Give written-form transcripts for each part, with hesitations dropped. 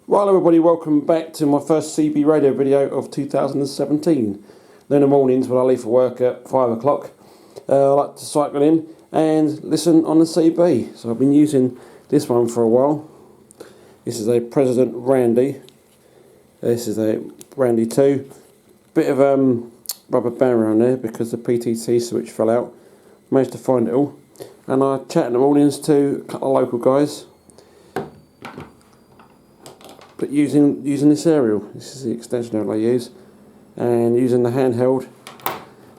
Well, everybody, welcome back to my first CB radio video of 2017. Then in the mornings when I leave for work at 5 o'clock, I like to cycle in and listen on the CB. So I've been using this one for a while. This is a President Randy. This is a Randy 2. Bit of rubber band around there because the PTC switch fell out. Managed to find it all. And I chat in the mornings to a couple of local guys. But using this aerial, this is the extension aerial I use, and using the handheld,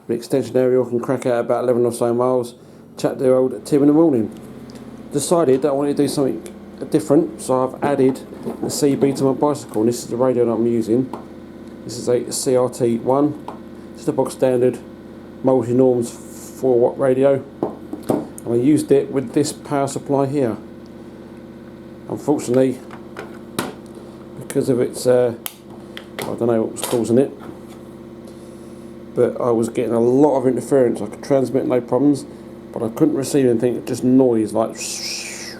the extension aerial can crack out about 11 or so miles. Chat to old Tim in the morning. Decided that I wanted to do something different, so I've added the CB to my bicycle, and this is the radio that I'm using. This is a CRT1. It's the box standard multi-norms 4-watt radio, and I used it with this power supply here. Unfortunately, because of its, I don't know what was causing it, but I was getting a lot of interference. I could transmit no problems, but I couldn't receive anything, just noise, like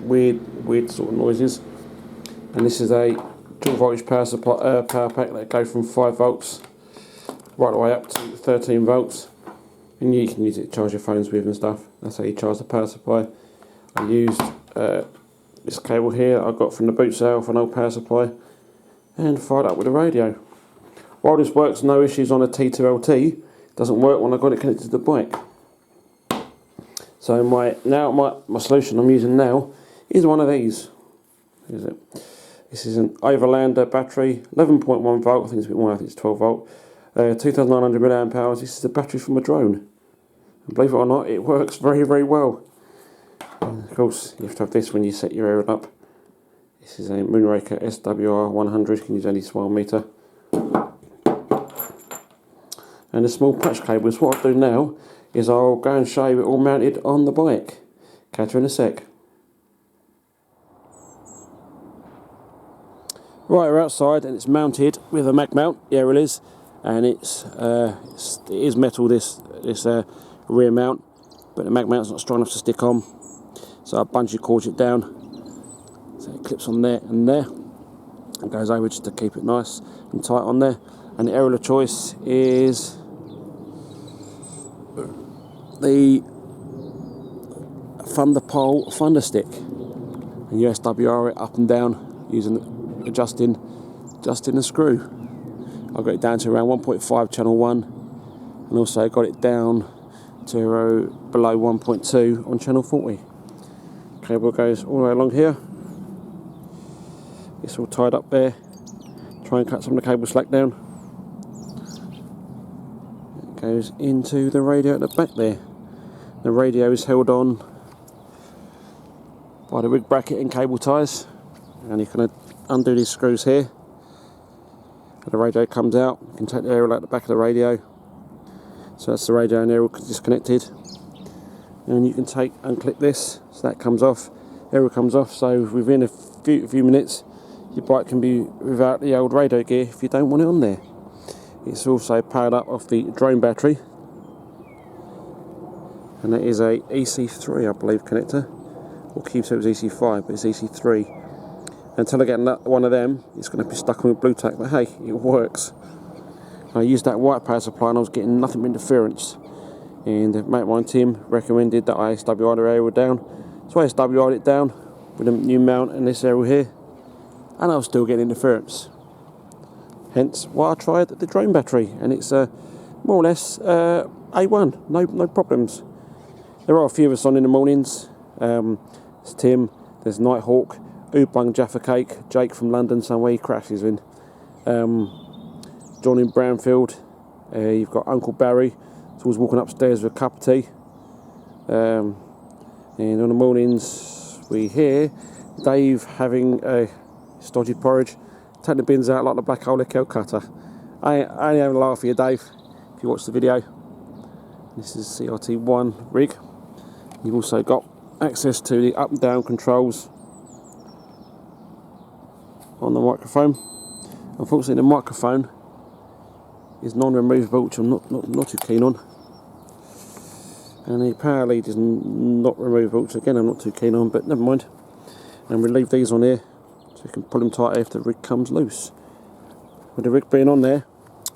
weird sort of noises. And this is a dual voltage power supply, power pack that goes from 5 volts right the way up to 13 volts, and you can use it to charge your phones with and stuff. That's how you charge the power supply. I used this cable here I got from the boot sale for an old power supply, and fired up with the radio. While this works, no issues on a T2LT, it doesn't work when I got it connected to the bike. So my solution I'm using now is one of these. Is it? This is an Overlander battery, 11.1 volt. I think it's a bit more. I think it's 12 volt. 2,900 milliamp hours. This is the battery from a drone. And believe it or not, it works very, very well. And of course, you have to have this when you set your aerial up. This is a Moonraker SWR 100, you can use any small meter. And the small patch cable is what I'll do now, is I'll go and show you it all mounted on the bike. Catch you in a sec. Right, we're outside and it's mounted with a Magmount, the aerial is, and it is metal, this rear mount, but the Magmount's not strong enough to stick on, so I Bungie Cord it down. So it clips on there and there, and goes over just to keep it nice and tight on there. And the aerial of choice is the Thunder Stick, and you SWR it up and down using adjusting the screw. I got it down to around 1.5 channel 1, and also got it down to below 1.2 on channel 40. Cable goes all the way along here. It's all tied up there. Try and cut some of the cable slack down. It goes into the radio at the back there. The radio is held on by the rig bracket and cable ties, and you can undo these screws here. And the radio comes out. You can take the aerial out the back of the radio. So that's the radio and aerial disconnected. And you can unclip this, so that comes off. Aerial comes off. So within a few minutes, your bike can be without the old radio gear if you don't want it on there. It's also powered up off the drone battery, and that is a EC3, I believe, connector. Or CubeSat was EC5, but it's EC3. Until I get one of them, it's going to be stuck on with blue tack, but hey, it works. I used that white power supply and I was getting nothing but interference. And a mate of mine, Tim, recommended that I SWR the aerial down. So I SWR'd it down with a new mount and this aerial here, and I was still getting interference. Hence why I tried the drone battery, and it's more or less A1, no problems. There are a few of us on in the mornings. There's Tim, there's Nighthawk, Oobung Jaffa Cake, Jake from London, somewhere he crashes in. John in Brownfield, you've got Uncle Barry, who's always walking upstairs with a cup of tea. And on the mornings we hear Dave having a stodgy porridge, take the bins out like the Black Hole Kel Cutter. I only have a laugh for you, Dave, if you watch the video. This is CRT1 rig. You've also got access to the up and down controls on the microphone. Unfortunately, the microphone is non-removable, which I'm not too keen on. And the power lead is not removable, which again I'm not too keen on, but never mind. And we leave these on here you can pull them tighter if the rig comes loose. With the rig being on there,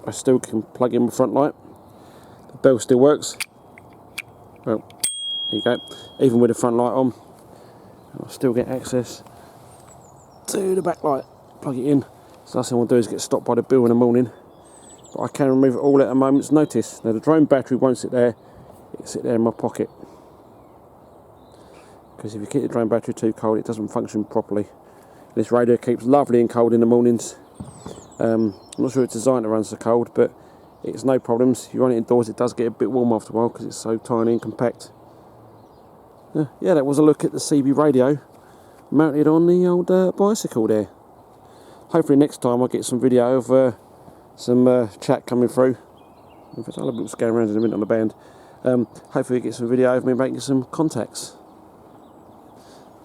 I still can plug in my front light. The bell still works. Well, there you go. Even with the front light on, I'll still get access to the back light. Plug it in. So last thing I want to do is get stopped by the bill in the morning. But I can remove it all at a moment's notice. Now the drone battery won't sit there, it'll sit there in my pocket. Because if you keep the drone battery too cold, it doesn't function properly. This radio keeps lovely and cold in the mornings. I'm not sure it's designed to run so cold, but it's no problems. You run it indoors, it does get a bit warm after a while because it's so tiny and compact. Yeah, that was a look at the CB radio mounted on the old bicycle there. Hopefully next time I'll get some video of some chat coming through. In fact, I'll have a little scan around in a minute on the band. Hopefully we get some video of me making some contacts.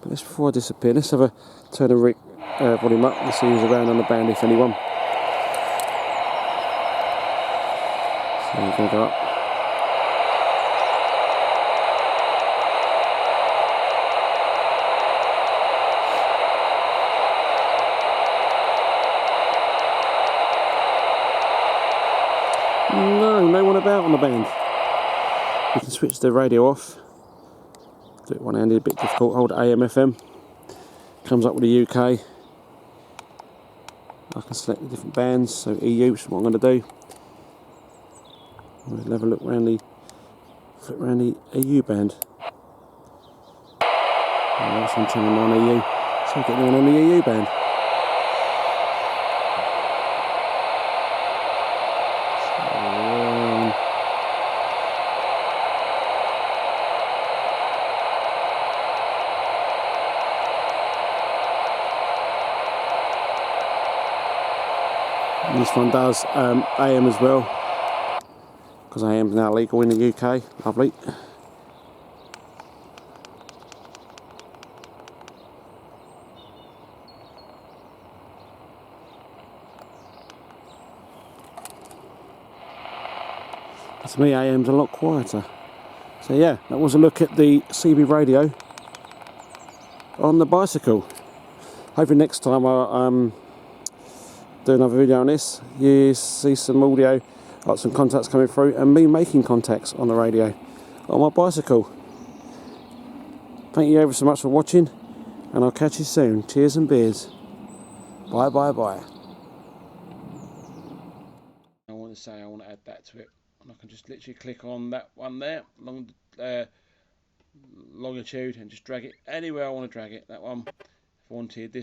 But let's, before I disappear, let's have a turn the rig volume up and see who's around on the band, if anyone. So we're going to go up. No one about on the band. You can switch the radio off. Do it one-handed, a bit difficult. Hold AM, FM. Comes up with the UK. I can select the different bands, so EU, which is what I'm going to do. We'll have a look around the, flip around the EU band. That's on channel 9 EU. So I'll get the one on the EU band. This one does AM as well, because AM is now legal in the UK. Lovely. To me, AM's a lot quieter. So yeah, that was a look at the CB radio on the bicycle. Hopefully next time I'll do another video on this. You see some audio, like some contacts coming through, and me making contacts on the radio on my bicycle. Thank you ever so much for watching, and I'll catch you soon. Cheers and beers. Bye bye bye. I want to say I want to add that to it, and I can just literally click on that one there, longitude, and just drag it anywhere I want to drag it. That one, if I wanted this